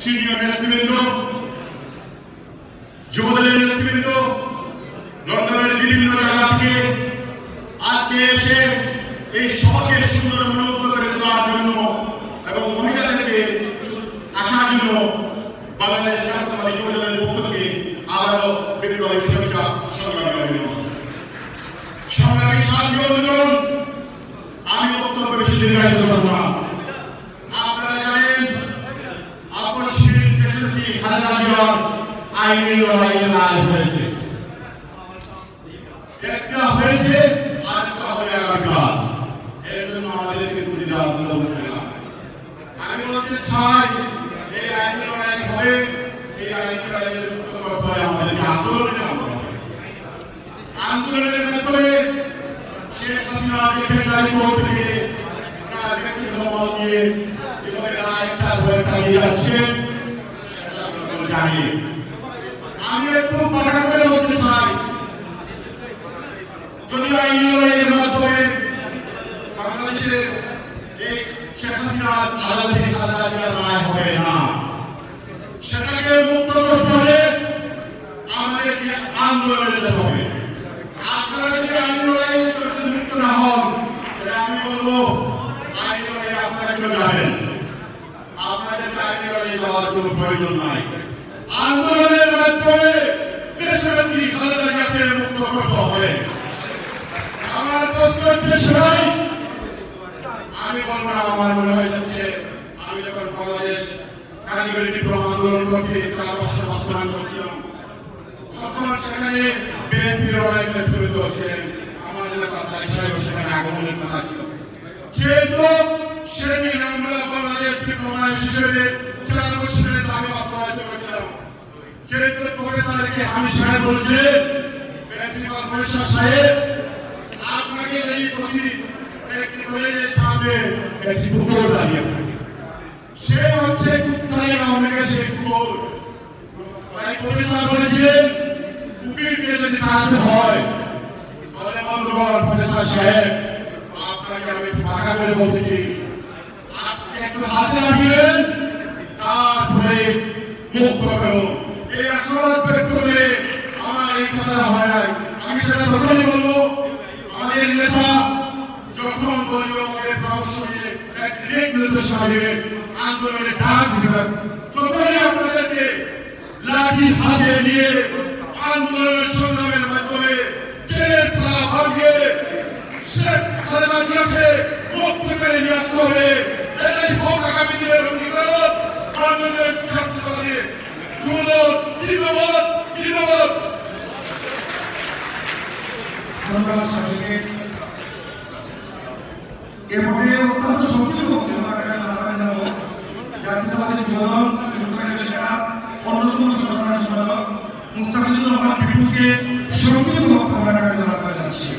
Senior নেতৃবৃন্দ, যুবদলের নেতৃবৃন্দ, লন্ডনের বিভিন্ন জায়গা থেকে আজকে এসে এই সভাকে সুন্দর মনোমুগ্ধ করে তোলার জন্য এবং মহিলাদেরকে আসার জন্য বাংলাদেশ জাতীয়তাবাদী যুবদলের পক্ষ থেকে আবারও বিপ্লবী শুভেচ্ছা সংগ্রামী অভিনন্দন। সংগ্রামী সাথী বন্ধুগণ, আমি বক্তব্য বেশি দীর্ঘায়িত করব না। আপনারা জানেন আপসহীন দেশটি খালেদা জিয়ার আইনি লড়াইয়ের রায় হয়েছে, একটা হয়েছে আর একটা হবে আগামীকাল। এর জন্য আমাদেরকে প্রতি দেওয়া হবে না। আমি বলতে চাই এই আইনি লড়াই হবে, এই আইনি লড়াইয়ের ফলে আমাদেরকে আন্দোলনে নামতে হবে। আন্দোলনের মাধ্যমে শেখ হাসিনাকে গ্রেফতারি কোর্ট থেকে তার ব্যক্তিগত মত নিয়ে যেভাবে রায়টা হয়ে চালিয়ে যাচ্ছেন সেটা আমরা জানি। আমি একটু বাধা করে বলতে চাই, যদি আইনি লড়াইয়ের মাধ্যমে বাংলাদেশের এই শেখ হাসিনার আলাদা থেকে খালেদা জিয়ার রায় হবে না, সেটাকে মুক্ত করতে হলে আমাদেরকে আন্দোলনে যেতে হবে। আপনারা যদি আইনি লড়াইয়ে মুক্ত না হন তাহলে আমি বলবো আইনি লড়াইয়ে আপনারা কেউ যাবেন, আপনাদেরকে আইনি লড়াইয়ে যাওয়ার কোনো প্রয়োজন নাই। আন্দোলনের মাধ্যমে দেশের খালেদা জিয়াকে মুক্ত করতে হবে। আমার প্রশ্ন হচ্ছে সবাই, আমি বলবো না, আমার মনে হয়ে যাচ্ছে আমি যখন বাংলাদেশ কারিগরি ডিপ্লোমা আন্দোলন করতে 4 বছর বাস্তবায়ন করছিলাম, তখন সেখানে বিএনপির অনেক নেতৃত্ব ছিলেন, আমার নেতা তারিক সাহেব সেখানে আগমনের কথা ছিল, কিন্তু সেদিন আমরা বাংলাদেশ ডিপ্লোমা হিসেবে 4 বছরের দাবি বাস্তবায়িত করেছিলাম। কিন্তু প্রফেসর কে হামিদ সাহেব বলছে, প্রিন্সিপাল প্রফেসর সাহেব আপনাকে এই প্রতি একটি কলেজের সামনে একটি কুকুর দাঁড়িয়ে থাকে, সে হচ্ছে কুত্তাই আওয়ামী লীগের সেই কুকুর। তাই প্রফেসর বলেছিলেন কুকুরকে যদি তাড়াতে হয় তাহলে বন্ধুগণ, প্রফেসর সাহেব আপনাকে আমি ফাঁকা করে বলতেছি, আপনি একটু হাতে রাখবেন, তারপরে মুক্ত করুন। এই আশাবাদ ব্যক্ত করে আমার এই কথা হয় নাই। আমি সেটা তখনই বলবো আমাদের নেতা যখন দলীয় পরামর্শ নিয়ে এক নির্দেশ দিবেন, আন্দোলনে ডাক দিবেন, তখনই আপনাদেরকে লাঠি হাতে নিয়ে আন্দোলনের সংগ্রামের মাধ্যমে জেলের তালা ভাঙিয়ে শেখ খালেদা জিয়াকে মুক্ত করে নিয়ে আসতে হবে। এটাই হোক আগামী দিনের অঙ্গীকার। আন্দোলনের ছাত্রবাদী যুবদল জিন্দাবাদ, জিন্দাবাদ। ধন্যবাদ সবাইকে। এভাবে অত্যন্ত সংক্ষিপ্ত জাতীয়তাবাদী যুবদল যুক্তরাজ্যের সেরা অন্যতম সাধারণ সম্পাদক মুস্তাফিজুর রহমান বিপুলকে সংক্ষিপ্ত বক্তব্য রাখার জন্য আহ্বান জানাচ্ছি।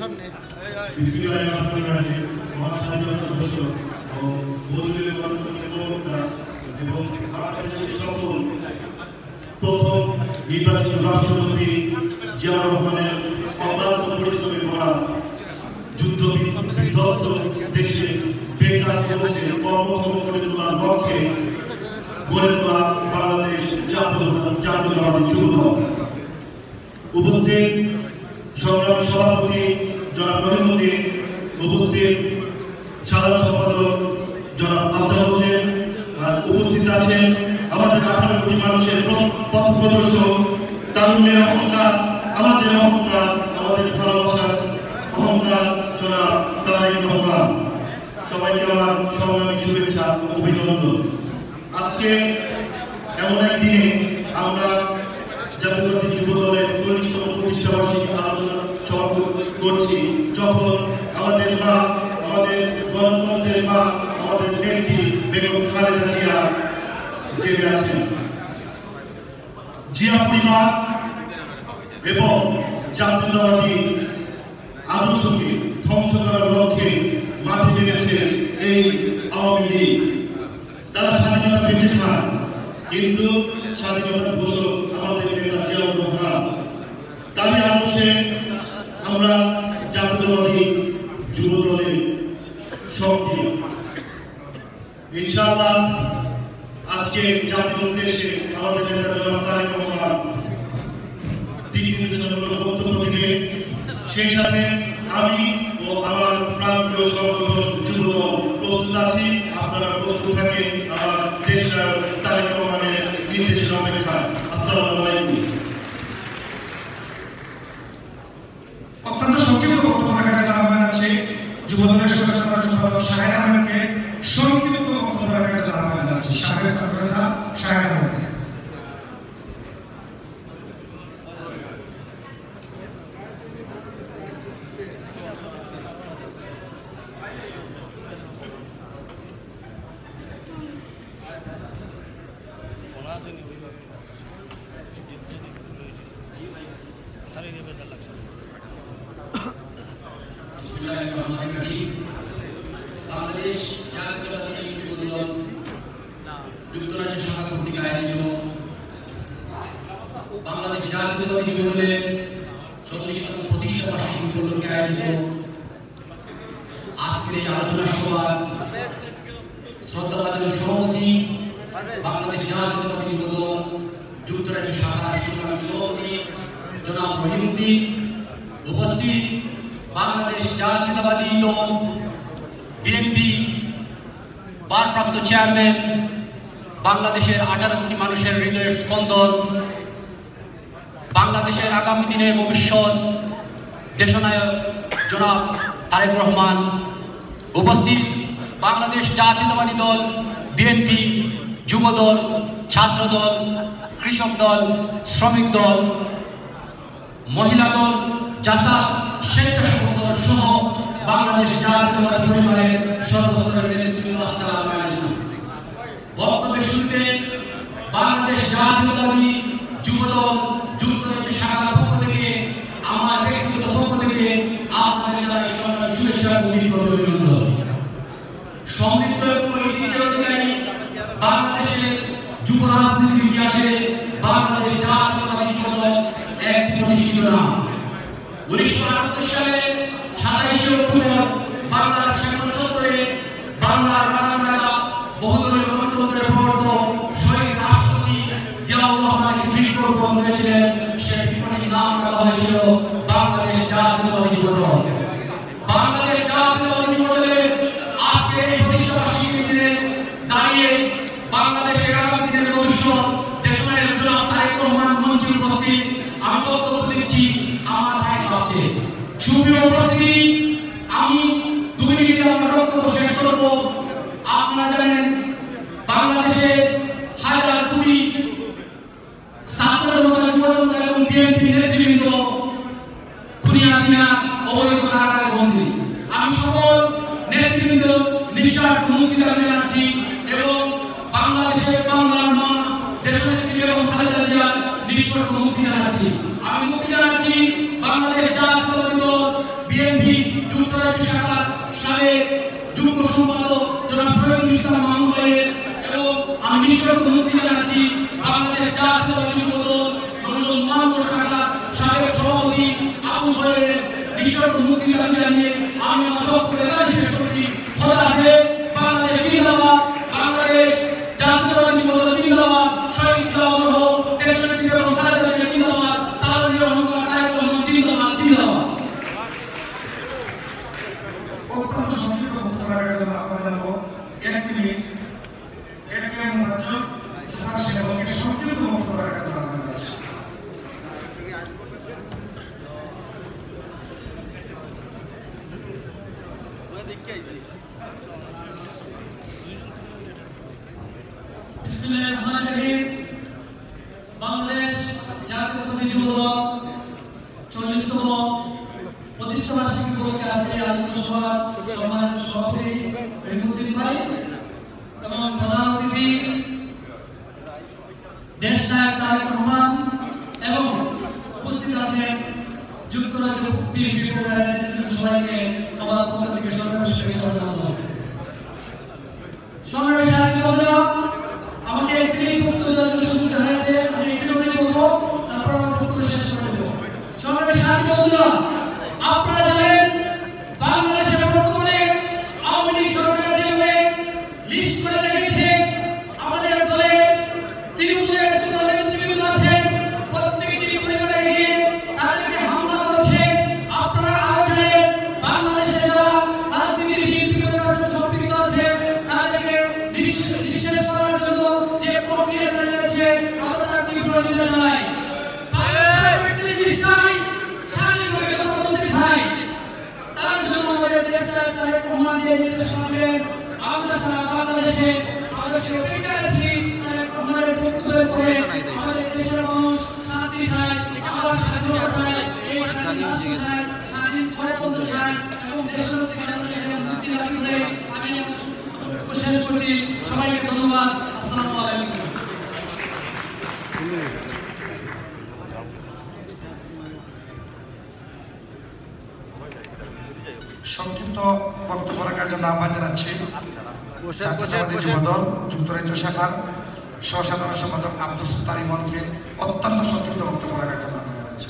সামনে এবং বাংলাদেশের সফল প্রথম নির্বাচিত রাষ্ট্রপতি জিয়াউর রহমানের অক্লান্ত পরিশ্রমে ভরা যুদ্ধ বিধ্বস্ত দেশে বেকার যুবকদের কর্মক্ষম করে তোলার লক্ষ্যে গড়ে তোলা বাংলাদেশ জাতীয়তাবাদী যুবদল। উপস্থিত সংগ্রামী সভাপতি জনাব মহিউদ্দিন, উপস্থিত সাধারণ সম্পাদক জনাব আফজাল হোসেন, উপস্থিত আছেন আমাদের 18 কোটি মানুষের পথ প্রদর্শক, তারুণ্যের অহংকার, আমাদের অহংকার, আমাদের ভালোবাসার অহংকার জনাব তারেক রহমান। সবাইকে আমার সংগ্রামী শুভেচ্ছা অভিনন্দন। আজকে এমন একদিনে আমরা জাতীয়তাবাদী যুবদলের 40তম প্রতিষ্ঠাবার্ষিকী আলোচনা সভা করছি, যখন আমাদের মা, আমাদের গণতন্ত্রের মা, আমাদের নেত্রী বেগম খালেদা জিয়া জেলে আছেন। জিয়া পরিবার এবং জাতীয়তাবাদী আদর্শকে ধ্বংস করার লক্ষ্যে মাঠে নেমেছে এই আওয়ামী লীগ। তারা স্বাধীনতা বেঁচে খায়, কিন্তু স্বাধীনতার ঘোষক আমাদের নেতা জিয়াউর রহমান তারই আদর্শে আমরা জাতীয়তাবাদী যুব দলের সক্রিয়। ইনশাআল্লাহ আজকে জাতির উদ্দেশ্যে আমাদের নেতা জনাব তারেক রহমান দিক নির্দেশনামূলক বক্তব্য দিবে। সেই সাথে আমি ও আমার প্রান্তীয় সংগঠন যুব দল প্রস্তুত আছি। আপনারা প্রস্তুত থাকেন আমার দেশ নায়ক তারেক রহমানের নির্দেশের অপেক্ষায়। আসসালামু আলাইকুম। অত্যন্ত সংক্ষিপ্ত বক্তব্য রাখার জন্য আহ্বান আছে যুব দলের সদস্য সম্পাদক শাহেদ আহমেদকে সংক্ষিপ্ত বক্তব্য রাখার জন্য আহ্বান আছে শাহেদ আহমেদকে। বাংলাদেশ জাতীয়তাবাদী যুব দল যুক্তরাজ্য শাখা কর্তৃক আয়োজিত বাংলাদেশ জাতীয়তাবাদী যুব দলের 40তম প্রতিষ্ঠা বার্ষিকী উপলক্ষে আয়োজিত আজকের এই আলোচনা সভা শ্রদ্ধাভাজন সভাপতি বাংলাদেশ জাতীয়তাবাদী যুব দল যুক্তরাজ্য শাখার সংগ্রামী সভাপতি জনাব রহিমউদ্দিন, উপস্থিত বাংলাদেশ জাতীয়তাবাদী দল বিএনপি ভারপ্রাপ্ত চেয়ারম্যান, বাংলাদেশের 18 কোটি মানুষের হৃদয়ের স্পন্দন, বাংলাদেশের আগামী দিনের ভবিষ্যৎ দেশনায়ক জনাব তারেক রহমান, উপস্থিত বাংলাদেশ জাতীয়তাবাদী দল বিএনপি যুব দল, ছাত্র দল, কৃষক দল, শ্রমিক দল, মহিলা দল, জাসাস, স্বেচ্ছাসেবক দল সহ বাংলাদেশ জাতীয়তাবাদী পরিবারের সর্বস্তরের নেতৃবৃন্দ, আসসালামু আলাইকুম। বক্তব্যের শুরুতে বাংলাদেশ জাতীয়তাবাদী যুব দল যুক্তরাজ্য শাখার পক্ষ থেকে আমার ব্যক্তিগত পক্ষ থেকে আপনাদের জানাই সংগ্রামী শুভেচ্ছা ও বিপ্লবী অভিনন্দন। সমৃদ্ধ এবং ঐতিহ্যের অধিকারী বাংলাদেশের যুব রাজনীতির ইতিহাসে বাংলাদেশ জাতীয়তাবাদী যুব দল একটি প্রতিষ্ঠিত নাম। 1978 সালে 27শে অক্টোবর বাংলার শ্যামল চত্বরে বাংলার রাজা বহুদলীয় গণতন্ত্রের প্রবর্তক শহীদ রাষ্ট্রপতি জিয়াউর রহমান একটি বিক্ষোভ করেছিলেন। সেই বিক্ষোভের নাম রাখা হয়েছিল বাংলাদেশ জাতীয়তাবাদী যুব দল। বাংলাদেশ জাতীয়তাবাদী যুব দলের আজকে এই প্রতিষ্ঠা বার্ষিকীর দিনে দাঁড়িয়ে বাংলাদেশের আগামী দিনের ভবিষ্যৎ দেশনায়ক জনাব তারেক রহমান মঞ্চে উপস্থিত। আমি বক্তব্য দিচ্ছি, আমার ভাই ভাবছে সুপ্রিয় উপস্থিতি, আমি 2 মিনিটে আমার বক্তব্য শেষ করব। আপনারা জানেন বাংলাদেশে হাজার কোটি ছাত্র জনতা এবং বিএনপি নেতৃবৃন্দ খুনি হাসিনা অবৈধ কারাগারে বন্দী। আমি সকল নেতৃবৃন্দ নিঃস্বার্থ মুক্তি দাবি জানাচ্ছি এবং বাংলাদেশের বাংলার মা দেশনেত্রী বেগম খালেদা জিয়ার নিঃস্বার্থ মুক্তি জানাচ্ছি। আমি মুক্তি জানাচ্ছি বাংলাদেশ জাতীয়তাবাদী দল বিএনপি যুক্তরাজ্য শাখার সাবেক যুগ্ম সম্পাদক জনাব শহীদুল ইসলাম মামুন ভাইয়ের এবং আমি নিঃস্বার্থ মুক্তি জানাচ্ছি বাংলাদেশ জাতীয়তাবাদী যুব দল নন্দন মহানগর শাখার সাবেক সভাপতি আবু ভাইয়ের নিঃস্বার্থ মুক্তি দাবি জানিয়ে আমি আমার বক্তব্য শেষ করছি। খোদা হাফেজ। বাংলাদেশ জিন্দাবাদ, বাংলাদেশ জাতীয়তাবাদী যুব দল জিন্দাবাদ, শহীদ জিয়াউর রহমান, দেশনেত্রী বেগম খালেদা জিয়া জিন্দাবাদ, তারুণ্যের অহংকার তারেক রহমান জিন্দাবাদ, জিন্দাবাদ। অত্যন্ত সংক্ষিপ্ত বক্তব্য রাখার জন্য আহ্বান জানাবো 1 মিনিট একেএম মুহাজ্জব হাসান সেবককে সংক্ষিপ্ত বক্তব্য রাখার জন্য আহ্বান জানাচ্ছি। বিসমিল্লাহির রহমানির রহিম। বাংলাদেশ জাতীয়তাবাদী যুব দল 40তম প্রতিষ্ঠা বার্ষিকী উপলক্ষে আজকে আলোচনা সভার সম্মানিত সভাপতি রহিমউদ্দিন ভাই এবং প্রধান অতিথি দেশনায়ক তারেক রহমান এবং উপস্থিত আছেন যুক্তরাজ্য বিএনপি পরিবারের নেতৃবৃন্দ, সবাইকে আমার পক্ষ থেকে সংগ্রামী শুভেচ্ছা ও অভিনন্দন। সংগ্রামী সাথী বন্ধুরা, আমাকে একটি বক্তব্য দেওয়ার জন্য সুযোগ দেওয়া হয়েছে। আমি একটি বলবো, তারপর আমার বক্তব্য শেষ করে দেবো। আমরা স্বাধীনতা চাই, এই স্বাধীন রাষ্ট্র চাই, স্বাধীন গণতন্ত্র চাই এবং দেশের মুক্তি দাবি করে আমি শেষ করছি। সবাইকে ধন্যবাদ। আসসালামু আলাইকুম। সংক্ষিপ্ত বক্তব্য রাখার জন্য আহ্বান জানাচ্ছি জাতীয়তাবাদী যুবদল যুক্তরাজ্য শাখার সহসাধারণ সম্পাদক আব্দুল সুলতান ইমনকে অত্যন্ত সংক্ষিপ্ত বক্তব্য রাখার জন্য আহ্বান জানাচ্ছি।